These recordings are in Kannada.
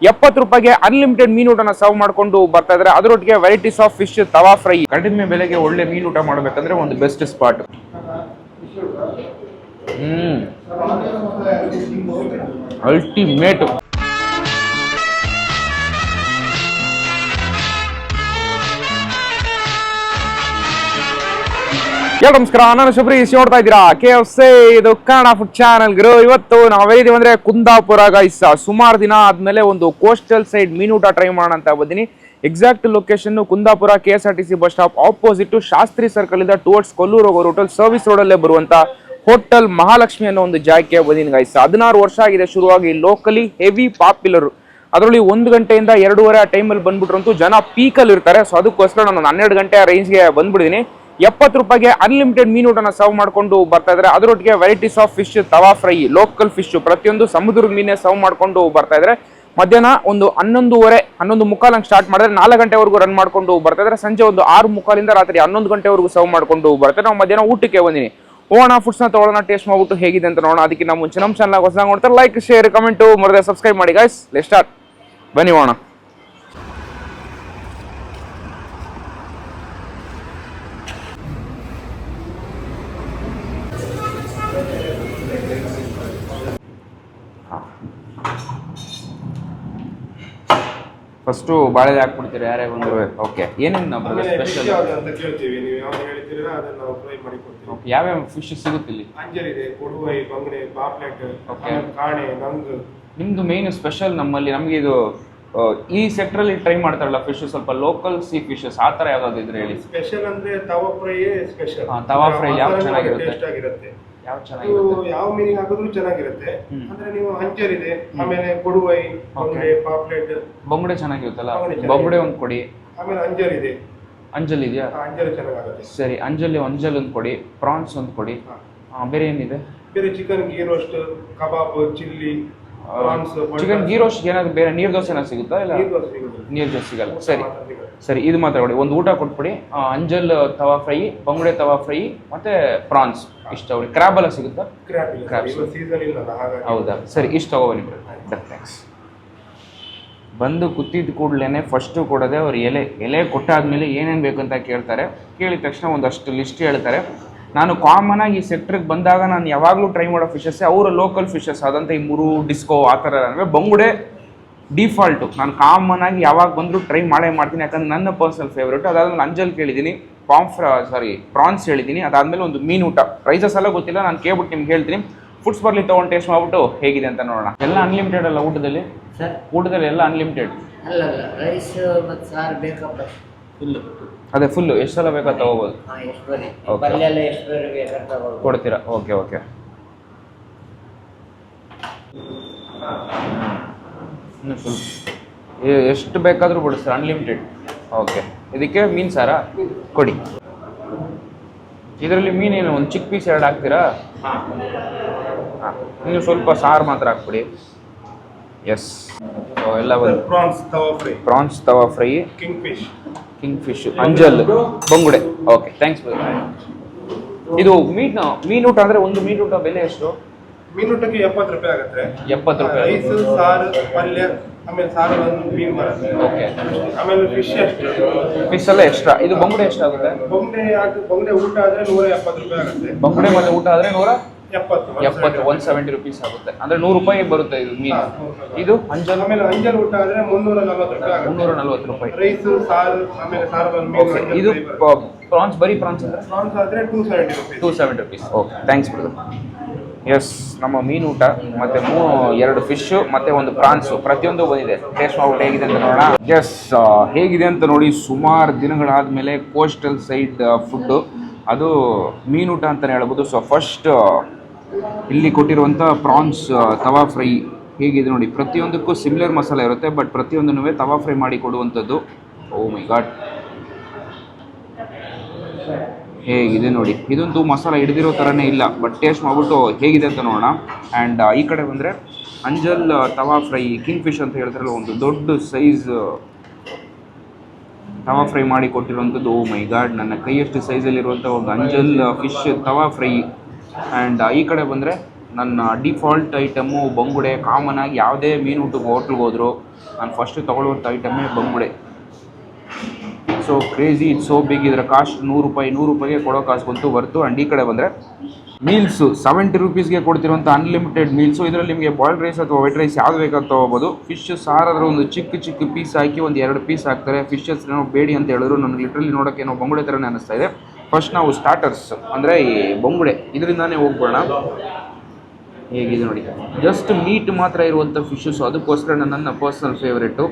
₹70 ಅನ್ಲಿಮಿಟೆಡ್ ಮೀನೂಟನ ಸರ್ವ್ ಮಾಡ್ಕೊಂಡು ಬರ್ತಾ ಇದ್ದಾರೆ. ಅದರೊಟ್ಟಿಗೆ varieties of fish tawa fry. ಕಡಿಮೆ ಬೆಲೆಗೆ ಒಳ್ಳೆ ಮೀನೂಟ ಮಾಡಬೇಕಂದ್ರೆ ಒಂದು ಬೆಸ್ಟ್ ಸ್ಪಾಟ್. ಅಲ್ಟಿಮೇಟ್. ನಮಸ್ಕಾರ, ನಾನು ಶಬರೀಶ್. ನೋಡ್ತಾ ಇದ್ದೀರಾ KFC, ಇದು ಕನ್ನಡ ಫುಡ್ ಚಾನಲ್. ಇವತ್ತು ನಾವು ಹೇಳಿದೀವಿ ಅಂದ್ರೆ ಕುಂದಾಪುರ ಗೈಸ್. ಸುಮಾರು ದಿನ ಆದ್ಮೇಲೆ ಒಂದು ಕೋಸ್ಟಲ್ ಸೈಡ್ ಮೀನೂಟ ಟ್ರೈ ಮಾಡೋಣ ಅಂತ ಬಂದಿನಿ. Exact location Kundapura KSRTC bus stop opposite Shastri circle ಇಂದ ಟುವರ್ಡ್ಸ್ ಕೊಲ್ಲೂರು ಹೋಗೋ ರೂಟಲ್ ಸರ್ವಿಸ್ ರೋಡ್ ಅಲ್ಲೇ ಬರುವಂತ ಹೋಟೆಲ್ ಮಹಾಲಕ್ಷ್ಮಿ ಅನ್ನೋ ಒಂದು ಜಾಗಕ್ಕೆ ಬಂದಿನಿ ಗೈಸ್. 16 ವರ್ಷ ಆಗಿದೆ ಶುರುವಾಗಿ. Locally heavy popular. ಅದರಲ್ಲಿ 1 ಗಂಟೆಯಿಂದ 2:30 ಆ ಟೈಮಲ್ಲಿ ಬಂದ್ಬಿಟ್ರಂತೂ ಜನ ಪೀಕಲ್ಲಿ ಇರ್ತಾರೆ. ಸೊ ಅದಕ್ಕೋಸ್ಕರ ನಾನು 12 ಗಂಟೆ ಆ ರೇಂಜ್ಗೆ ಬಂದ್ಬಿಡಿದೀನಿ. ₹70 ಅನ್ಲಿಮಿಟೆಡ್ ಮೀನೂಟನ ಸರ್ವ್ ಮಾಡ್ಕೊಂಡು ಬರ್ತಾ ಇದ್ದಾರೆ. ಅದರೊಟ್ಟಿಗೆ varieties of fish tawa fry, local fish ಪ್ರತಿಯೊಂದು ಸಮುದ್ರದ ಮೀನೇ ಸರ್ವ್ ಮಾಡ್ಕೊಂಡು ಬರ್ತಾ ಇದ್ದಾರೆ. ಮಧ್ಯಾಹ್ನ ಒಂದು 11:30, 11:45 ಹಂಗೆ ಸ್ಟಾರ್ಟ್ ಮಾಡಿದ್ರೆ 4 ಗಂಟೆವರೆಗೂ ರನ್ ಮಾಡ್ಕೊಂಡು ಬರ್ತಾ ಇದ್ದಾರೆ. ಸಂಜೆ ಒಂದು 6:45 ರಾತ್ರಿ 11 ಗಂಟೆವರೆಗೂ ಸರ್ವ್ ಮಾಡ್ಕೊಂಡು ಬರ್ತಾರೆ. ನಾವು ಮಧ್ಯಾಹ್ನ ಊಟಕ್ಕೆ ಬಂದಿನಿ. ಓಣ ಫುಡ್ಸ್ನ ತಗೊಳ್ಳೋಣ, ಟೇಸ್ಟ್ ಮಾಡ್ಬಿಟ್ಟು ಹೇಗಿದೆ ಅಂತ ನೋಡೋಣ. ಅದಕ್ಕಿಂತ ಮುಂಚೆ ನಮ್ಮ ಚಾನಲ್ ಹೊಸದಾಗಿ ನೋಡ್ತಾರೆ, ಲೈಕ್, ಶೇರ್, ಕಮೆಂಟು ಮರದೆ ಸಬ್ಸ್ಕ್ರೈಬ್ ಮಾಡಿ ಗೈಸ್. Let's start. ಬನ್ನಿ ಓಣ. ಫಸ್ಟು ಬಾಳೆ ಹಾಕ್ಬಿಡ್ತೀರಾ ಯಾರೇ ಬಂದ್ರು? ಓಕೆ. ಏನೇನು ನಮ್ಮ ಸ್ಪೆಷಲ್ ಅಂತ ಕೇಳ್ತೀವಿ, ನೀವು ಯಾವ್ದು ಹೇಳ್ತೀರಾ ಅದನ್ನ ನಾವು ಫ್ರೈ ಮಾಡಿ ಕೊಡ್ತೀವಿ. ಓಕೆ. ಯಾವ್ಯಾವ ಫಿಶ್ ಸಿಗುತ್ತೆ ಇಲ್ಲಿ? ಅಂಜಲ್ ಇದೆ, ಕೊಡುವೈ, ಬಂಗಡೆ, ಪಾಪ್ಲೆಟ್, ಕಾಣೆ, ನಂಗು. ನಿಮ್ದು ಮೇನ್ ಸ್ಪೆಷಲ್ ನಮ್ಮಲ್ಲಿ, ನಮಗೆ ಇದು ಈ ಸೆಕ್ಟರ್ ಅಲ್ಲಿ ಟ್ರೈ ಮಾಡ್ತಾರಲ್ಲ ಫಿಶ್, ಸ್ವಲ್ಪ ಲೋಕಲ್ ಸಿ ಫಿಶಸ್ ಆ ತರ ಯಾವ್ದಾದ್ರು ಇದ್ರೆ ಹೇಳಿ. ಸ್ಪೆಷಲ್ ಅಂದ್ರೆ ತವಾ ಫ್ರೈ ಸ್ಪೆಷಲ್. ತವಾ ಫ್ರೈ ಯಾವ ಚೆನ್ನಾಗಿರುತ್ತೆ? ಟೇಸ್ಟ್ ಆಗಿರುತ್ತೆ. ಯಾವ ಚೆನ್ನಾಗಿರುತ್ತೆ? ಯಾವ ಮೀನಿಗೆ ಹಾಕಿದ್ರು ಚೆನ್ನಾಗಿರುತ್ತೆ. ಅಂದ್ರೆ ನೀವು ಅಂಜಲ್ ಇದೆ, ಆಮೇಲೆ ಕೊಡುವೈ, ಬಂಗಡೆ, ಪಾಪ್ಲೆಟ್. ಬಂಗುಡೆ ಚೆನ್ನಾಗಿರುತ್ತಲ್ಲ, ಬಂಗುಡೆ ಒಂದು ಕೊಡಿ. ಆಮೇಲೆ ಅಂಜಲ್ ಇದೆ. ಅಂಜಲ್ ಇದೆಯಾ? ಅಂಜಲ್ ಚೆನ್ನಾಗುತ್ತೆ. ಸರಿ, ಅಂಜಲ್ ಒಂದು ಕೊಡಿ. ಪ್ರಾನ್ಸ್ ಒಂದು ಕೊಡಿ. ಬೇರೆ ಏನಿದೆ? ಬೇರೆ chicken ghee roast, kebab, chilli, prawns. Chicken ghee roast ಏನಾದ್ರು ಬೇರೆ ನೀರ್ ದೋಸೆ ಏನಾದ್ರು ಸಿಗುತ್ತಾ? ಇಲ್ಲ ನೀರ್ ದೋಸೆ ಸಿಗಲ್ಲ. ಸರಿ ಸರಿ, ಇದು ಮಾತ್ರ ಕೊಡಿ. ಒಂದು ಊಟ ಕೊಟ್ಬಿಡಿ. ಅಂಜಲ್ ತವಾ ಫ್ರೈ, ಬಂಗುಡೆ ತವಾ ಫ್ರೈ, ಮತ್ತೆ ಪ್ರಾನ್ಸ್ ಇಷ್ಟ. ಕ್ರಾಬ್ ಎಲ್ಲ ಸಿಗುತ್ತಾ? ಹೌದಾ? ಸರಿ, ಇಷ್ಟು ತಗೋಬನ್ನಿ. ಥ್ಯಾಂಕ್ಸ್. ಬಂದು ಕೂತಿದ್ದ ಕೂಡಲೇ ಫಸ್ಟು ಕೊಡೋದೆ ಅವ್ರು ಎಲೆ ಕೊಟ್ಟಾದ್ಮೇಲೆ ಏನೇನು ಬೇಕಂತ ಕೇಳ್ತಾರೆ. ಕೇಳಿದ ತಕ್ಷಣ ಒಂದಷ್ಟು ಲಿಸ್ಟ್ ಹೇಳ್ತಾರೆ. ನಾನು ಕಾಮನ್ ಆಗಿ ಈ ಸೆಕ್ಟ್ರಿಗೆ ಬಂದಾಗ ನಾನು ಯಾವಾಗಲೂ ಟ್ರೈ ಮಾಡೋ ಫಿಶಸ್ಸೇ ಅವರ ಲೋಕಲ್ ಫಿಶಸ್ ಆದಂಥ ಈ ಮುರು, ಡಿಸ್ಕೋ ಆ ಥರ. ಅಂದರೆ ಬಂಗುಡೆ ಡಿಫಾಲ್ಟು ನಾನು ಕಾಮನ್ ಆಗಿ ಯಾವಾಗ ಬಂದರೂ ಟ್ರೈ ಮಾಡ್ತೀನಿ, ಯಾಕಂದ್ರೆ ನನ್ನ ಪರ್ಸನಲ್ ಫೇವ್ರೇಟು. ಅದಾದ್ಮೇಲೆ ಅಂಜಲ್ ಕೇಳಿದ್ದೀನಿ, ಪ್ರಾನ್ಸ್ ಹೇಳಿದ್ದೀನಿ. ಅದಾದಮೇಲೆ ಒಂದು ಮೀನೂಟ. ಪ್ರೈಸಸ್ ಎಲ್ಲ ಗೊತ್ತಿಲ್ಲ, ನಾನು ಕೇಳ್ಬಿಟ್ಟು ನಿಮ್ಗೆ ಹೇಳ್ತೀನಿ. ಫುಡ್ಸ್ ಬರ್ಲಿ ತೊಗೊಂಡು ಟೇಸ್ಟ್ ಮಾಡ್ಬಿಟ್ಟು ಹೇಗಿದೆ ಅಂತ ನೋಡೋಣ. ಎಲ್ಲ ಅನ್ಲಿಮಿಟೆಡ್ ಅಲ್ಲ ಊಟದಲ್ಲಿ? ಸರ್, ಊಟದಲ್ಲಿ ಎಲ್ಲ ಅನ್ಲಿಮಿಟೆಡ್ ಅಲ್ಲ, ರೈಸ್ ಮತ್ತು ಸಾರು ಬೇಕಪ್ಪ ಫುಲ್ಲು. ಅದೇ ಫುಲ್ಲು ಎಷ್ಟು ಸಲ ಬೇಕಾದ ತಗೋಬೋದು? ಎಷ್ಟು ಬರೀ ಪಲ್ಯ ಎಲ್ಲ ಎಷ್ಟು ಬೇರೆ ಬೇಕಾದ್ರೆ ತಗೋಬೋದು. ಕೊಡ್ತೀರಾ? Okay okay. ಇನ್ನು ಸ್ವಲ್ಪ ಎಷ್ಟು ಬೇಕಾದರೂ ಬಿಡಿಸ್ತಾರೆ, ಅನ್ಲಿಮಿಟೆಡ್. ಓಕೆ. ಇದಕ್ಕೆ ಮೀನು ಸಾರಾ ಕೊಡಿ. ಇದರಲ್ಲಿ ಮೀನೇನು ಒಂದು ಚಿಕ್ಕ ಪೀಸ್ 2 ಹಾಕ್ತೀರಾ? ಹಾಂ. ಇನ್ನು ಸ್ವಲ್ಪ ಸಾರು ಮಾತ್ರ ಹಾಕ್ಬಿಡಿ. ಎಸ್. ಎಲ್ಲ ಒಂದು ಪ್ರಾನ್ಸ್ ತವಾ ಫ್ರೈ, ಕಿಂಗ್ ಫಿಶ್, ಅಂಜಲ್, ಬಂಗುಡೆ. Okay, thanks. ಇದು ಮೀನೂಟ ಅಂದರೆ ಒಂದು ಮೀನೂಟ ಬೆಲೆ ಎಷ್ಟು? ಮೀನೂಟಕ್ಕೆ ₹70 ಆಗುತ್ತೆ. ₹70. ರೈಸ್, ಸಾರು, ಪಲ್ಯ, ಆಮೇಲೆ ಸಾರು ಒಂದು ಮೀನು ಬರುತ್ತೆ. ಓಕೆ. ಆಮೇಲೆ ಫಿಶ್ ಅಷ್ಟು. ಫಿಶ್ ಎಲ್ಲ ಎಕ್ಸ್ಟ್ರಾ. ಇದು ಬಂಗುಡೆ ಎಷ್ಟಾಗುತ್ತೆ? ಬಂಗುಡೆ ಊಟ ಆದರೆ ₹170 ಆಗುತ್ತೆ. ಬಂಗುಡೆ ಮತ್ತೆ ಊಟ ಆದರೆ ₹170 ಆಗುತ್ತೆ. ಅಂದ್ರೆ ₹100 ಬರುತ್ತೆ ಇದು ಮೀನು. ಇದು ಅಂಜಲ್? ಆಮೇಲೆ ಅಂಜಲ್ ಊಟ ಆದರೆ ₹340 ಆಗುತ್ತೆ. ₹340. ರೈಸ್, ಸಾರು, ಆಮೇಲೆ ಸಾರು ಒಂದು ಮೀನು. ಇದು ಪ್ರಾನ್ಸ್, ಬರೀ ಪ್ರಾನ್ಸ್ ಅಂದ್ರೆ? ಪ್ರಾನ್ಸ್ ಆದರೆ ₹270. Okay, thanks brother. ಎಸ್, ನಮ್ಮ ಮೀನು ಊಟ ಮತ್ತೆ 2 ಫಿಶು ಮತ್ತೆ ಒಂದು ಪ್ರಾನ್ಸು ಪ್ರತಿಯೊಂದು ಬಂದಿದೆ. ಟೇಸ್ಟ್ ಮಾಡ್ಬಿಟ್ಟು ಹೇಗಿದೆ ಅಂತ ನೋಡೋಣ. ಎಸ್, ಹೇಗಿದೆ ಅಂತ ನೋಡಿ. ಸುಮಾರು ದಿನಗಳಾದಮೇಲೆ ಕೋಸ್ಟಲ್ ಸೈಡ್ ಫುಡ್ಡು, ಅದು ಮೀನೂಟ ಅಂತಲೇ ಹೇಳ್ಬೋದು. ಸೊ ಫಸ್ಟ್ ಇಲ್ಲಿ ಕೊಟ್ಟಿರುವಂಥ ಪ್ರಾನ್ಸ್ ತವಾ ಫ್ರೈ ಹೇಗಿದೆ ನೋಡಿ. ಪ್ರತಿಯೊಂದಕ್ಕೂ ಸಿಮಿಲರ್ ಮಸಾಲೆ ಇರುತ್ತೆ, ಬಟ್ ಪ್ರತಿಯೊಂದನ್ನು ತವಾ ಫ್ರೈ ಮಾಡಿ ಕೊಡುವಂಥದ್ದು. ಓ ಮೈ ಗಾಡ್, ಹೇಗಿದೆ ನೋಡಿ. ಇದಂತೂ ಮಸಾಲ ಹಿಡಿದಿರೋ ಥರನೇ ಇಲ್ಲ, ಬಟ್ ಟೇಸ್ಟ್ ಮಾಡ್ಬಿಟ್ಟು ಹೇಗಿದೆ ಅಂತ ನೋಡೋಣ. ಆ್ಯಂಡ್ ಈ ಕಡೆ ಬಂದರೆ ಅಂಜಲ್ ತವಾ ಫ್ರೈ, ಕಿಂಗ್ ಫಿಶ್ ಅಂತ ಹೇಳ್ತಾರಲ್ಲ, ಒಂದು ದೊಡ್ಡ ಸೈಜ್ ತವಾ ಫ್ರೈ ಮಾಡಿ ಕೊಟ್ಟಿರುವಂಥದ್ದು. ಓ ಮೈ ಗಾಡ್, ನನ್ನ ಕೈಯಷ್ಟು ಸೈಜಲ್ಲಿರುವಂಥ ಒಂದು ಅಂಜಲ್ ಫಿಶ್ ತವಾ ಫ್ರೈ ಆ್ಯಂಡ್ ಈ ಕಡೆ ಬಂದರೆ ನನ್ನ ಡಿಫಾಲ್ಟ್ ಐಟಮು ಬಂಗುಡೆ. ಕಾಮನ್ ಆಗಿ ಯಾವುದೇ ಮೀನು ಊಟಕ್ಕೆ ಹೋಟ್ಲಿಗೆ ಹೋದ್ರು ನಾನು ಫಸ್ಟ್ ತೊಗೊಳ್ಳುವಂಥ ಐಟಮೇ ಬಂಗುಡೆ. So crazy, it's so big. ಇದರ ಕಾಸ್ಟ್ 100 ರೂಪಾಯಿ. 100 ರೂಪಾಯಿಗೆ ಕೊಡೋ ಕಾಸು ಬಂತು ವರ್ತು. ಆ್ಯಂಡ್ ಈ ಕಡೆ ಬಂದರೆ ಮೀಲ್ಸು 70 ರೂಪೀಸ್ಗೆ ಕೊಡ್ತಿರುವಂಥ ಅನ್ಲಿಮಿಟೆಡ್ ಮೀಲ್ಸು. ಇದರಲ್ಲಿ ನಿಮಗೆ ಬಾಯ್ಲ್ಡ್ ರೈಸ್ ಅಥವಾ ವೈಟ್ ರೈಸ್ ಯಾವುದು ಬೇಕಾದ ತೊಗೋಬೋದು. ಫಿಶ್ ಸಾರಾದ್ರೆ ಒಂದು ಚಿಕ್ಕ ಚಿಕ್ಕ ಪೀಸ್ ಹಾಕಿ ಒಂದು 2 ಪೀಸ್ ಹಾಕ್ತಾರೆ. ಫಿಶಸ್ ಏನೋ ಬೇಡಿ ಅಂತ ಹೇಳಿದ್ರು, ನನಗೆ ಲಿಟ್ರಲಿ ನೋಡೋಕ್ಕೆ ಏನೋ ಬಂಗುಡೆ ಥರನೇ ಅನ್ನಿಸ್ತಾ ಇದೆ. ಫಸ್ಟ್ ನಾವು ಸ್ಟಾರ್ಟರ್ಸ್ ಅಂದರೆ ಈ ಬಂಗುಡೆ ಇದರಿಂದಾನೇ ಹೋಗ್ಬೋಣ. ಹೇಗಿದೆ ನೋಡಿ, ಜಸ್ಟ್ ಮೀಟ್ ಮಾತ್ರ ಇರುವಂಥ ಫಿಶಸ್. ಅದಕ್ಕೋಸ್ಕರ ನನ್ನ personal favourite.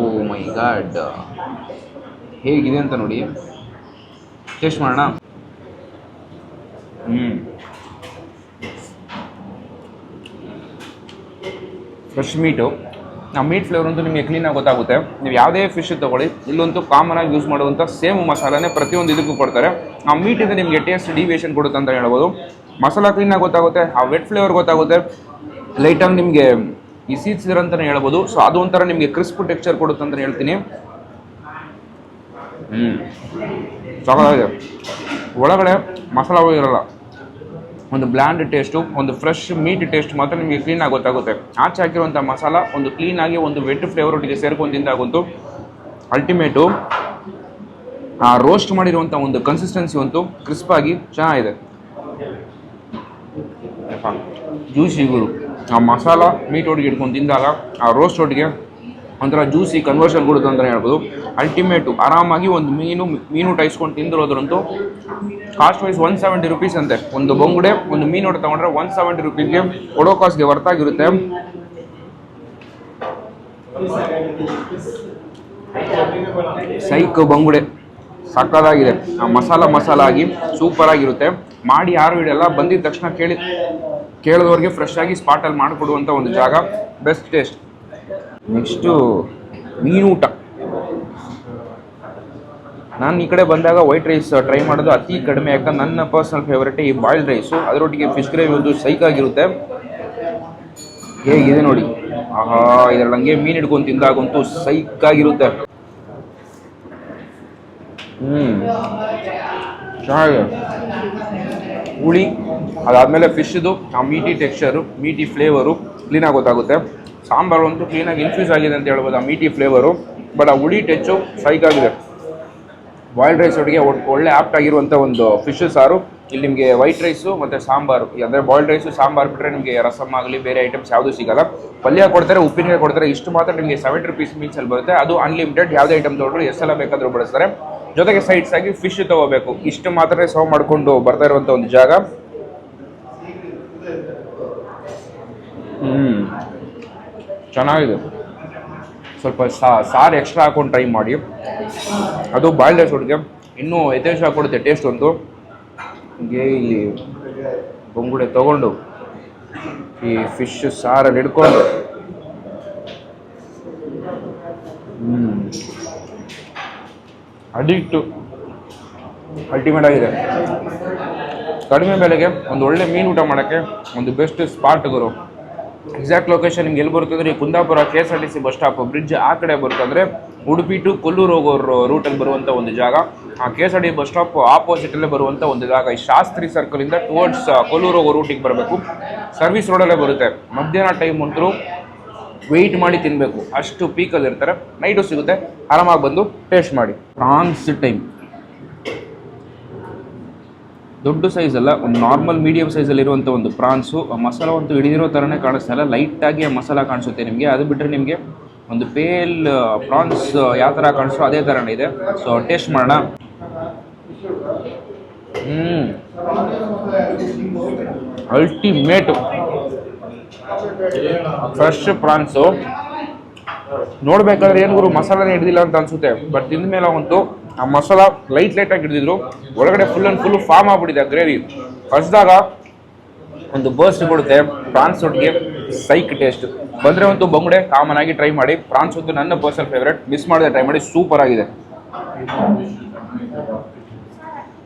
Oh my god, ಹೇಗಿದೆ ಅಂತ ನೋಡಿ. ಟೇಸ್ಟ್ ಮಾಡೋಣ. Fresh meat. ಆ ಮೀಟ್ ಫ್ಲೇವರ್ ಅಂತೂ ನಿಮಗೆ ಕ್ಲೀನಾಗಿ ಗೊತ್ತಾಗುತ್ತೆ. ನೀವು ಯಾವುದೇ ಫಿಶ್ ತೊಗೊಳ್ಳಿ, ಇಲ್ಲಂತೂ ಕಾಮನ್ ಆಗಿ ಯೂಸ್ ಮಾಡುವಂಥ ಸೇಮ್ ಮಸಾಲಾನೇ ಪ್ರತಿಯೊಂದು ಇದಕ್ಕೂ ಕೊಡ್ತಾರೆ. ಆ ಮೀಟಿಂದ ನಿಮಗೆ ಟೇಸ್ಟ್ ಡಿವಿಯೇಷನ್ ಕೊಡುತ್ತೆ ಅಂತ ಹೇಳ್ಬೋದು. ಮಸಾಲ ಕ್ಲೀನಾಗಿ ಗೊತ್ತಾಗುತ್ತೆ, ಆ ವೆಟ್ ಫ್ಲೇವರ್ ಗೊತ್ತಾಗುತ್ತೆ, ಲೈಟಾಗಿ ನಿಮಗೆ ಈ ಸೀಡ್ಸಿದ್ರೆ ಅಂತಲೇ ಹೇಳ್ಬೋದು. ಸೊ ಅದು ಒಂಥರ ನಿಮಗೆ ಕ್ರಿಸ್ಪ್ ಟೆಕ್ಸ್ಚರ್ ಕೊಡುತ್ತೆ ಅಂತಲೇ ಹೇಳ್ತೀನಿ. ಸಾಕಾಗಿದೆ. ಒಳಗಡೆ ಮಸಾಲ ಇರಲ್ಲ, ಒಂದು ಬ್ಲ್ಯಾಂಡ್ ಟೇಸ್ಟು, ಒಂದು ಫ್ರೆಶ್ ಮೀಟ್ ಟೇಸ್ಟ್ ಮಾತ್ರ ನಿಮಗೆ ಕ್ಲೀನಾಗಿ ಗೊತ್ತಾಗುತ್ತೆ. ಆಚೆ ಹಾಕಿರುವಂಥ ಮಸಾಲ ಒಂದು ಕ್ಲೀನಾಗಿ ಒಂದು ವೆಟ್ ಫ್ಲೇವರ್ ಒಟ್ಟಿಗೆ ಸೇರ್ಕೊಂಡು ತಿಂದಾಗಂತೂ ಅಲ್ಟಿಮೇಟು. ಆ ರೋಸ್ಟ್ ಮಾಡಿರುವಂಥ ಒಂದು ಕನ್ಸಿಸ್ಟೆನ್ಸಿ ಅಂತೂ ಕ್ರಿಸ್ಪಾಗಿ ಚೆನ್ನಾಗಿದೆ. ಜ್ಯೂಸಿಗಳು ಆ ಮಸಾಲ ಮೀಟ್ ಒಟ್ಟಿಗೆ ಇಟ್ಕೊಂಡು ತಿಂದಾಗ ಆ ರೋಸ್ಟ್ ಒಟ್ಟಿಗೆ ಒಂಥರ ಜ್ಯೂಸಿ ಕನ್ವರ್ಷನ್ ಕೊಡುತ್ತೆ ಅಂತಲೇ ಹೇಳ್ಬೋದು. ಅಲ್ಟಿಮೇಟು. ಆರಾಮಾಗಿ ಒಂದು ಮೀನು ಇಸ್ಕೊಂಡು ತಿಂದಿರೋದ್ರಂತೂ ಕಾಸ್ಟ್ ವೈಸ್ 170 ರೂಪೀಸ್ ಅಂತೆ. ಒಂದು ಬಂಗುಡೆ ಒಂದು ಮೀನು ಊಟ ತೊಗೊಂಡ್ರೆ 170 ರೂಪೀಸ್ಗೆ ಕೊಡೋ ಕಾಸ್ಟ್ಗೆ ವರ್ತಾಗಿರುತ್ತೆ. ಸೈಕ್ ಬಂಗುಡೆ ಸಕ್ಕದಾಗಿದೆ. ಆ ಮಸಾಲ ಆಗಿ ಸೂಪರ್ ಆಗಿರುತ್ತೆ. ಮಾಡಿ ಯಾರು ಇಡಲ್ಲ, ಬಂದಿದ್ದ ತಕ್ಷಣ ಕೇಳಿದವ್ರಿಗೆ ಫ್ರೆಶ್ ಆಗಿ ಸ್ಪಾಟಲ್ಲಿ ಮಾಡಿಕೊಡುವಂಥ ಒಂದು ಜಾಗ. Best taste. ನೆಕ್ಸ್ಟು ಮೀನೂಟ. ನಾನು ಈ ಕಡೆ ಬಂದಾಗ ವೈಟ್ ರೈಸ್ ಟ್ರೈ ಮಾಡೋದು ಅತಿ ಕಡಿಮೆ, ಯಾಕಂದ್ರೆ ನನ್ನ ಪರ್ಸನಲ್ ಫೇವ್ರೇಟ್ ಈ ಬಾಯ್ಲ್ಡ್ ರೈಸು. ಅದರೊಟ್ಟಿಗೆ ಫಿಶ್ ಗ್ರೇವಿ ಒಂದು ಸೈಕಾಗಿರುತ್ತೆ. ಹೇಗಿದೆ ನೋಡಿ, ಆಹಾ, ಇದರಲ್ಲಿ ಹಂಗೆ ಮೀನು ಹಿಡ್ಕೊಂಡು ತಿಂದಾಗಂತೂ ಸೈಕಾಗಿರುತ್ತೆ. ಚೆನ್ನಾಗಿದೆ. ಹುಳಿ ಅದಾದಮೇಲೆ ಫಿಶ್ದು ಆ ಮೀಟಿ ಟೆಕ್ಸ್ಚರು, ಮೀಟಿ ಫ್ಲೇವರು ಕ್ಲೀನಾಗಿ ಗೊತ್ತಾಗುತ್ತೆ. ಸಾಂಬಾರು ಅಂತೂ ಕ್ಲೀನಾಗಿ ಇನ್ಫ್ಯೂಸ್ ಆಗಿದೆ ಅಂತ ಹೇಳ್ಬೋದು, ಆ ಮೀಟಿ ಫ್ಲೇವರು. ಬಟ್ ಆ ಹುಳಿ ಟೆಚ್ಚು ಸೈಕಾಗಿದೆ. ಬಾಯ್ಲ್ಡ್ ರೈಸ್ ಒಟ್ಟಿಗೆ ಒಳ್ಳೆ ಆಪ್ಟ್ ಆಗಿರುವಂಥ ಒಂದು ಫಿಶ್ ಸಾರು. ಇಲ್ಲಿ ನಿಮಗೆ ವೈಟ್ ರೈಸು ಮತ್ತು ಸಾಂಬಾರು, ಅಂದರೆ ಬಾಯ್ಲ್ಡ್ ರೈಸು ಸಾಂಬಾರು ಬಿಟ್ಟರೆ ನಿಮಗೆ ರಸಮ್ ಆಗಲಿ ಬೇರೆ ಐಟಮ್ಸ್ ಯಾವುದೂ ಸಿಗಲ್ಲ. ಪಲ್ಯ ಕೊಡ್ತಾರೆ, ಉಪ್ಪಿನಕಾಯಿ ಕೊಡ್ತಾರೆ. ಇಷ್ಟು ಮಾತ್ರ ನಿಮಗೆ 70 ರೂಪೀಸ್ ಮೀಲ್ಸಲ್ಲಿ ಬರುತ್ತೆ. ಅದು ಅನ್ಲಿಮಿಟೆಡ್. ಯಾವುದೇ ಐಟಮ್ ತೊಗೊಂಡ್ರು ಎಷ್ಟೆಲ್ಲ ಬೇಕಾದರೂ ಬಳಸ್ತಾರೆ. ಜೊತೆಗೆ ಸೈಡ್ಸ್ ಆಗಿ ಫಿಶ್ ತೊಗೋಬೇಕು. ಇಷ್ಟು ಮಾತ್ರ ಸರ್ವ್ ಮಾಡಿಕೊಂಡು ಬರ್ತಾ ಇರುವಂಥ ಒಂದು ಜಾಗ. ಚೆನ್ನಾಗಿದೆ. ಸ್ವಲ್ಪ ಸಾರು ಎಕ್ಸ್ಟ್ರಾ ಹಾಕೊಂಡು ಟ್ರೈ ಮಾಡಿ. ಅದು ಬಾಯ್ಲ್ಡ್ ರೈಸ್ ಒಟ್ಟಿಗೆ ಇನ್ನೂ ಯಥೇಚ್ಛ ಹಾಕೊಡುತ್ತೆ ಟೇಸ್ಟ್ ಒಂದು. ಹೀಗೆ ಇಲ್ಲಿ ಬಂಗುಡೆ ತೊಗೊಂಡು ಈ ಫಿಶ್ ಸಾರಲ್ಲಿ ಹಿಡ್ಕೊಂಡು ಅಡಿಕ್ಟು. ಅಲ್ಟಿಮೇಟ್ ಆಗಿದೆ. ಕಡಿಮೆ ಬೆಲೆಗೆ ಒಂದು ಒಳ್ಳೆ ಮೀನು ಊಟ ಮಾಡೋಕ್ಕೆ ಒಂದು ಬೆಸ್ಟ್ ಸ್ಪಾಟ್ ಗುರು. ಎಕ್ಸಾಕ್ಟ್ ಲೊಕೇಶನ್ ನಿಮ್ಗೆ ಎಲ್ಲಿ ಬರುತ್ತೆ ಅಂದರೆ Kundapura KSRTC bus stop bridge ಆ ಕಡೆ ಬರುತ್ತೆ. ಅಂದರೆ ಉಡುಪಿ ಟು ಕೊಲ್ಲೂರು ಹೋಗೋ ರೂಟಲ್ಲಿ ಬರುವಂಥ ಒಂದು ಜಾಗ. ಆ KSRTC ಬಸ್ ಸ್ಟಾಪ್ ಆಪೋಸಿಟಲ್ಲೇ ಬರುವಂಥ ಒಂದು ಜಾಗ. ಈ ಶಾಸ್ತ್ರಿ ಸರ್ಕಲಿಂದ ಟುವರ್ಡ್ಸ್ ಕೊಲ್ಲೂರು ಹೋಗೋ ರೂಟಿಗೆ ಬರಬೇಕು. ಸರ್ವಿಸ್ ರೋಡಲ್ಲೇ ಬರುತ್ತೆ. ಮಧ್ಯಾಹ್ನ ಟೈಮ್ ಅಂತೂ ವೆಯ್ಟ್ ಮಾಡಿ ತಿನ್ನಬೇಕು, ಅಷ್ಟು ಪೀಕಲ್ಲಿ ಇರ್ತಾರೆ. ನೈಟು ಸಿಗುತ್ತೆ, ಆರಾಮಾಗಿ ಬಂದು ಟೇಸ್ಟ್ ಮಾಡಿ. ಪ್ರಾನ್ಸ್ ಟೈಮ್ ದೊಡ್ಡ ಸೈಜ್ ಅಲ್ಲ, ಒಂದು ನಾರ್ಮಲ್ ಮೀಡಿಯಮ್ ಸೈಜಲ್ಲಿರುವಂಥ ಒಂದು ಪ್ರಾನ್ಸು. ಮಸಾಲ ಅಂತೂ ಹಿಡಿದಿರೋ ಥರನೇ ಕಾಣಿಸ್ತಾ ಇಲ್ಲ, ಲೈಟಾಗಿ ಆ ಮಸಾಲ ಕಾಣಿಸುತ್ತೆ ನಿಮಗೆ. ಅದು ಬಿಟ್ಟರೆ ನಿಮಗೆ ಒಂದು ಪೇಲ್ ಪ್ರಾನ್ಸ್ ಯಾವ ಥರ ಕಾಣಿಸೋ ಅದೇ ಥರನೇ ಇದೆ. ಸೊ ಟೇಸ್ಟ್ ಮಾಡೋಣ. Ultimate fresh prawns. ನೋಡ್ಬೇಕಾದ್ರೆ ಏನು ಗುರು ಮಸಾಲನೇ ಹಿಡಿದಿಲ್ಲ ಅಂತ ಅನ್ಸುತ್ತೆ, ಬಟ್ ತಿಂದ ಮೇಲೆ ಅಂತೂ ಆ ಮಸಾಲ ಲೈಟಾಗಿ ಹಿಡಿದಿದ್ರು. ಒಳಗಡೆ ಫುಲ್ ಆ್ಯಂಡ್ ಫುಲ್ಲು ಫಾರ್ಮ್ ಆಗ್ಬಿಟ್ಟಿದೆ ಗ್ರೇವಿ. ಕಸಿದಾಗ ಒಂದು ಬರ್ಸ್ಟ್ ಕೊಡುತ್ತೆ. ಪ್ರಾನ್ಸ್ ಒಟ್ಟಿಗೆ ಸೈಕ್ ಟೇಸ್ಟ್. ಬಂದರೆ ಅಂತೂ ಬಂಗುಡೆ ಕಾಮನ್ ಆಗಿ ಟ್ರೈ ಮಾಡಿ. ಪ್ರಾನ್ಸ್ ಅಂತೂ ನನ್ನ ಪರ್ಸನಲ್ ಫೇವ್ರೇಟ್. ಮಿಸ್ ಮಾಡದೆ ಟ್ರೈ ಮಾಡಿ, ಸೂಪರ್ ಆಗಿದೆ.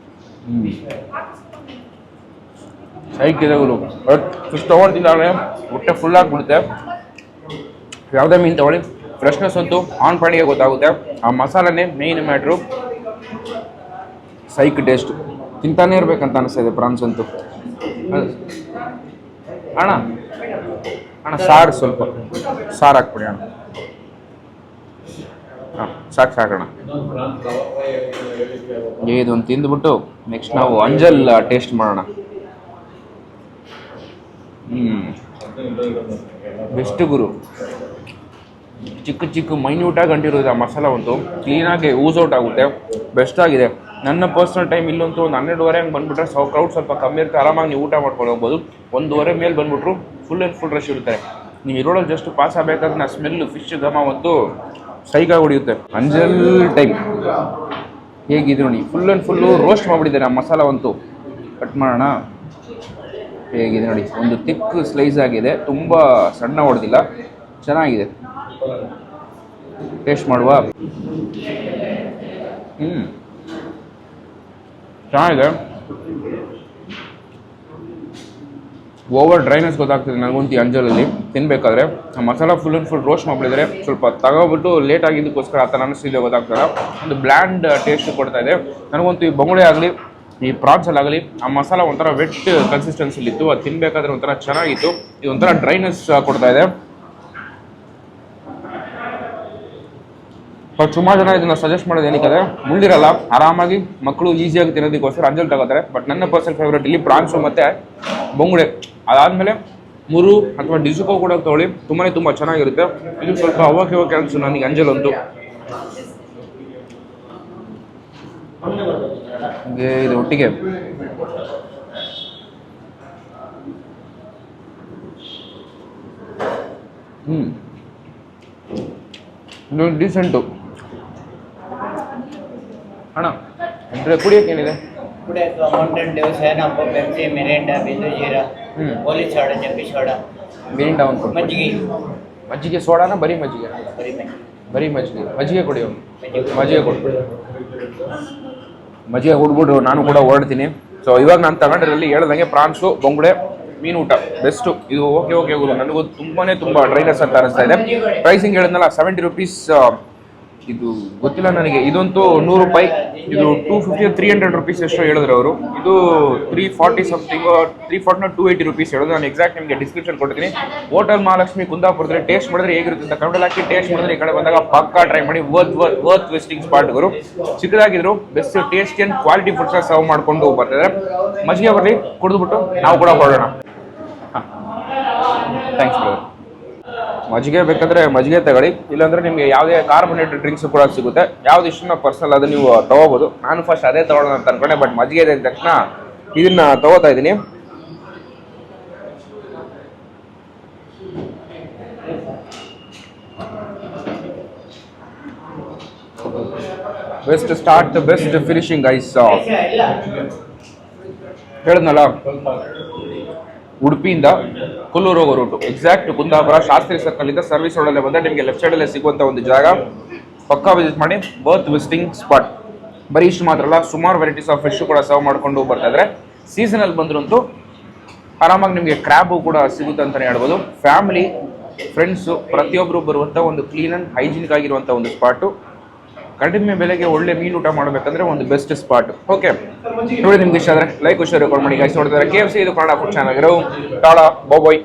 ಸೈಕ್ ಇದೆ ಗುರು. ಬಟ್ ಫಿಶ್ ತೊಗೊಳ್ತಿದ್ದಾಗಲೇ ಹೊಟ್ಟೆ ಫುಲ್ ಆಗಿಬಿಡುತ್ತೆ. ಯಾವುದೇ ಮೀನು ತೊಗೊಳ್ಳಿ, ಫ್ರೆಶ್ನೆಸ್ ಅಂತೂ ಆನ್ ಪಾಡಿಗೆ ಗೊತ್ತಾಗುತ್ತೆ. ಆ ಮಸಾಲನೇ ಮೇಯ್ನ್ ಮ್ಯಾಟ್ರು. ಸೈಕ್ ಟೇಸ್ಟು. ತಿಂತಾನೆ ಇರ್ಬೇಕಂತ ಅನಿಸ್ತಾ ಇದೆ ಪ್ರಾನ್ಸ್ ಅಂತೂ. ಅಣ್ಣ ಅಣ್ಣ ಸಾರು ಸ್ವಲ್ಪ ಸಾರು ಹಾಕ್ಬಿಡಿ ಅಣ್ಣ. ಹಾಂ ಸಾಕಣ್ಣ. ಇದೊಂದು ತಿಂದುಬಿಟ್ಟು ನೆಕ್ಸ್ಟ್ ನಾವು ಅಂಜಲ್ ಟೇಸ್ಟ್ ಮಾಡೋಣ. ಬೆಸ್ಟ್ ಗುರು. ಚಿಕ್ಕ ಚಿಕ್ಕ ಮೈನ್ಯೂಟಾಗಿ ಅಂಟಿರೋದು ಆ ಮಸಾಲ ಒಂದು ಕ್ಲೀನಾಗಿ ಯೂಸ್ ಔಟ್ ಆಗುತ್ತೆ. ಬೆಸ್ಟ್ ಆಗಿದೆ. ನನ್ನ ಪರ್ಸ್ನಲ್ ಟೈಮ್ ಇಲ್ಲಂತೂ ಒಂದು 12:30 ಹಂಗೆ ಬಂದುಬಿಟ್ರೆ ಕ್ರೌಡ್ ಸ್ವಲ್ಪ ಕಮ್ಮಿ ಇರುತ್ತೆ, ಆರಾಮಾಗಿ ನೀವು ಊಟ ಮಾಡ್ಕೊಂಡು ಹೋಗ್ಬೋದು. 1:30 ಮೇಲೆ ಬಂದುಬಿಟ್ರು ಫುಲ್ ರಶ್ ಇರುತ್ತೆ. ನೀವು ಇರೋಳಲ್ಲಿ ಜಸ್ಟ್ ಪಾಸ್ ಆಗಬೇಕಾದ್ರೆ ನಾ ಸ್ಮೆಲ್ಲು ಫಿಶ್ ಘಮ ಒಂದು ಸೈಕಾಗಿ ಹೊಡಿಯುತ್ತೆ. ಅಂಜಲ್ ಟೈಮ್ ಹೇಗಿದೆ ನೋಡಿ, ಫುಲ್ಲು ರೋಸ್ಟ್ ಮಾಡಿಬಿಟ್ಟಿದ್ದಾರೆ ಆ ಮಸಾಲ ಅಂತೂ. ಕಟ್ ಮಾಡೋಣ. ಹೇಗಿದೆ ನೋಡಿ, ಒಂದು ತಿಕ್ ಸ್ಲೈಸ್ ಆಗಿದೆ, ತುಂಬ ಸಣ್ಣ ಹೊಡೆದಿಲ್ಲ, ಚೆನ್ನಾಗಿದೆ. ಟೇಸ್ಟ್ ಮಾಡುವ. ಚೆನ್ನಾಗಿದೆ. ಓವರ್ ಡ್ರೈನೆಸ್ ಗೊತ್ತಾಗ್ತದೆ ನನಗಂತೂ ಅಂಜಲಲ್ಲಿ ತಿನ್ನಬೇಕಾದ್ರೆ. ಮಸಾಲ ಫುಲ್ ರೋಸ್ಟ್ ಮಾಡಿಬಿಟ್ಟಿದ್ದಾರೆ. ಸ್ವಲ್ಪ ತಗೋಬಿಟ್ಟು ಲೇಟ್ ಆಗಿದ್ದಕ್ಕೋಸ್ಕರ ಆ ಥರ ಅನ್ನಿಸ್ತಿದೆ ಗೊತ್ತಾಗ್ತದೆ. ಒಂದು ಬ್ಲ್ಯಾಂಡ್ ಟೇಸ್ಟ್ ಕೊಡ್ತಾ ಇದೆ ನನಗಂತೂ. ಈ ಬಂಗುಡೆ ಆಗಲಿ ಈ ಪ್ರಾನ್ಸಲ್ಲಾಗಲಿ ಆ ಮಸಾಲ ಒಂಥರ ವೆಟ್ ಕನ್ಸಿಸ್ಟೆನ್ಸಿಲಿತ್ತು, ಅದು ತಿನ್ನಬೇಕಾದ್ರೆ ಒಂಥರ ಚೆನ್ನಾಗಿತ್ತು. ಇದು ಒಂಥರ ಡ್ರೈನೆಸ್ ಕೊಡ್ತಾ ಇದೆ. ಸುಮಾರು ಜನ ಇದನ್ನು ಸಜೆಸ್ಟ್ ಮಾಡೋದು ಏನಕ್ಕೆ ಮುಳ್ಳಿರಲ್ಲ, ಆರಾಮಾಗಿ ಮಕ್ಕಳು ಈಸಿಯಾಗಿ ತಿನ್ನೋದಕ್ಕೋಸ್ಕರ ಅಂಜಲ್ ತಗೋತಾರೆ. ಬಟ್ ನನ್ನ ಪರ್ಸನಲ್ ಫೇವ್ರೇಟ್ ಇಲ್ಲಿ ಪ್ರಾನ್ಸು ಮತ್ತು ಬಂಗುಡೆ. ಅದಾದಮೇಲೆ ಮುರು ಅಥವಾ ಡಿಸುಕೋ ಕೂಡ ತೊಗೊಳ್ಳಿ, ತುಂಬ ಚೆನ್ನಾಗಿರುತ್ತೆ. ಇದು ಸ್ವಲ್ಪ ಅವಕ್ಕೆ ಅನಿಸು ನನಗೆ ಅಂಜಲ್ ಅಂತೂ. ಇದು ಒಟ್ಟಿಗೆ ಇನ್ನೊಂದು ಡೀಸೆಂಟು ಅಣ್ಣ. ಅಂದರೆ ಕುಡಿಯೋಕೆ ಏನಿದೆ? ಕುಡಿಯೋಕೆ ಮೌಂಟೇನ್ ಡ್ಯೂ, ಸೈನಾಪು, ಪೆಪ್ಸಿ, ಮಿರಿಂಡಾ, ಬಿಂದು ಜೀರಾ, ಗೋಲಿ ಸೋಡಾ, ಜಂಬಿ ಸೋಡಾ, ಮಿರಿಂಡಾ ಒಂದು ಮಜ್ಜಿಗೆ ಸೋಡಾನ ಬರೀ ಮಜ್ಜಿಗೆ? ಬರೀ ಮಜ್ಜಿಗೆ ಕೊಡಿ. ಮಜ್ಜಿಗೆ ಕೊಡ್ಬಿಡಿ. ಮಜ್ಜಿಗೆ ಕೊಡ್ಬಿಟ್ಟು ನಾನು ಕೂಡ ಹೊರಡ್ತೀನಿ. ಸೊ ಇವಾಗ ನಾನು ತಗೊಂಡಿರಲ್ಲಿ ಹೇಳ್ದಂಗೆ ಪ್ರಾನ್ಸು, ಬಂಗುಡೆ, ಮೀನು ಊಟ ಬೆಸ್ಟು. ಇದು ಓಕೆ ಗುರು, ನನಗೂ ತುಂಬ ಡ್ರೈನೆಸ್ ಅಂತ ಅನಿಸ್ತಾ ಇದೆ. ಪ್ರೈಸಿಂಗ್ ಹೇಳಿದ್ನಲ್ಲ 70 ರೂಪೀಸ್. ಇದು ಗೊತ್ತಿಲ್ಲ ನನಗೆ. ಇದಂತೂ 100 ರೂಪಾಯಿ. ಇದು 250 300 ರೂಪೀಸ್ ಎಷ್ಟೋ ಹೇಳಿದ್ರು ಅವರು. ಇದು 340 ಸಮಥಿಂಗ್, 340 280 ರೂಪೀಸ್ ಹೇಳೋದು. ನಾನು ಎಕ್ಸಾಕ್ಟ್ ನಿಮಗೆ ಡಿಸ್ಕ್ರಿಪ್ಷನ್ ಕೊಡ್ತೀನಿ. ಹೋಟೆಲ್ ಮಹಾಲಕ್ಷ್ಮಿ ಕುಂದಾಪುರದಲ್ಲಿ ಟೇಸ್ಟ್ ಮಾಡಿದ್ರೆ ಹೇಗಿರುತ್ತೆ ಅಂತ ಕನ್ನಡ ಹಾಕಿ ಟೇಸ್ಟ್ ಮಾಡಿದ್ರೆ ಈ ಕಡೆ ಬಂದಾಗ ಪಕ್ಕಾ ಟ್ರೈ ಮಾಡಿ. ವರ್ತ್ ವಿಸಿಟಿಂಗ್ ಸ್ಪಾಟ್ಗಳು ಚಿಕ್ಕದಾಗಿದ್ರು ಬೆಸ್ಟ್ ಟೇಸ್ಟ್ ಆ್ಯಂಡ್ ಕ್ವಾಲಿಟಿ ಫುಡ್ಸ್ನ ಸರ್ವ್ ಮಾಡ್ಕೊಂಡು ಬರ್ತಿದ್ದಾರೆ. ಮಜ್ಜಿಗೆ ಬರಲಿ, ಕುಡಿದ್ಬಿಟ್ಟು ನಾವು ಕೂಡ ಹೊರಡೋಣ. ಹಾಂ ಥ್ಯಾಂಕ್ಸ್ ಬ್ರದರ್. ಮಜ್ಜಿಗೆ ಬೇಕಾದರೆ ಮಜ್ಜಿಗೆ ತಗೊಳ್ಳಿ, ಇಲ್ಲಾಂದರೆ ನಿಮಗೆ ಯಾವುದೇ ಕಾರ್ಬೋನೇಟೆಡ್ ಡ್ರಿಂಕ್ಸ್ ಕೂಡ ಸಿಗುತ್ತೆ. ಯಾವ್ದು ಇಷ್ಟನ್ನ ಪರ್ಸನಲ್ ಅದು ನೀವು ತೊಗೋಬೋದು. ನಾನು ಫಸ್ಟ್ ಅದೇ ತೊಗೊಳ್ಳೋಣ ಅಂತ ಅನ್ಕೊಂಡೆ, ಬಟ್ ಮಜ್ಜಿಗೆ ಇದೆ ಅಂದ ತಕ್ಷಣ ಇದನ್ನು ತೊಗೋತಾ ಇದ್ದೀನಿ. Best start best finishing guys. ಹೇಳಿದ್ನಲ್ಲ, ಉಡುಪಿಯಿಂದ ಕೊಲ್ಲೂರು ಹೋಗೋ ರೂಟು, ಎಕ್ಸಾಕ್ಟ್ ಕುಂದಾಪುರ ಶಾಸ್ತ್ರಿ ಸರ್ಕಲಿಂದ ಸರ್ವಿಸ್ ರೋಡಲ್ಲೇ ಬಂದರೆ ನಿಮಗೆ ಲೆಫ್ಟ್ ಸೈಡಲ್ಲೇ ಸಿಗುವಂಥ ಒಂದು ಜಾಗ. ಪಕ್ಕಾ ವಿಸಿಟ್ ಮಾಡಿ. Worth visiting spot. ಬರೀ ಇಷ್ಟು ಮಾತ್ರ ಅಲ್ಲ, ಸುಮಾರು ವೆರೈಟೀಸ್ ಆಫ್ ಫಿಶ್ ಕೂಡ ಸರ್ವ್ ಮಾಡ್ಕೊಂಡು ಬರ್ತಾ ಇದ್ದಾರೆ. ಸೀಸನಲ್ಲಿ ಬಂದ್ರಂತೂ ಆರಾಮಾಗಿ ನಿಮಗೆ ಕ್ರ್ಯಾಬು ಕೂಡ ಸಿಗುತ್ತೆ ಅಂತಲೇ ಹೇಳ್ಬೋದು. ಫ್ಯಾಮಿಲಿ ಫ್ರೆಂಡ್ಸು ಪ್ರತಿಯೊಬ್ಬರು ಬರುವಂಥ ಒಂದು ಕ್ಲೀನ್ ಆ್ಯಂಡ್ ಹೈಜಿನಿಕ್ ಆಗಿರುವಂಥ ಒಂದು ಸ್ಪಾಟು. ಕಡಿಮೆ ಬೆಲೆಗೆ ಒಳ್ಳೆ ಮೀನು ಊಟ ಮಾಡಬೇಕಂದ್ರೆ ಒಂದು ಬೆಸ್ಟ್ ಸ್ಪಾಟ್. ಓಕೆ ನೋಡಿ, ನಿಮ್ಗೆ ಇಷ್ಟ ಆದರೆ ಲೈಕ್ ಶೇರ್ ರೆಕಾರ್ಡ್ ಮಾಡಿ. ಗೈಸ್ ನೋಡ್ತಾರೆ KFC ಇದು ಕನ್ನಡ ಫುಡ್ ಚಾನಲ್. ಟಾಡಾ ಬಾಯ್.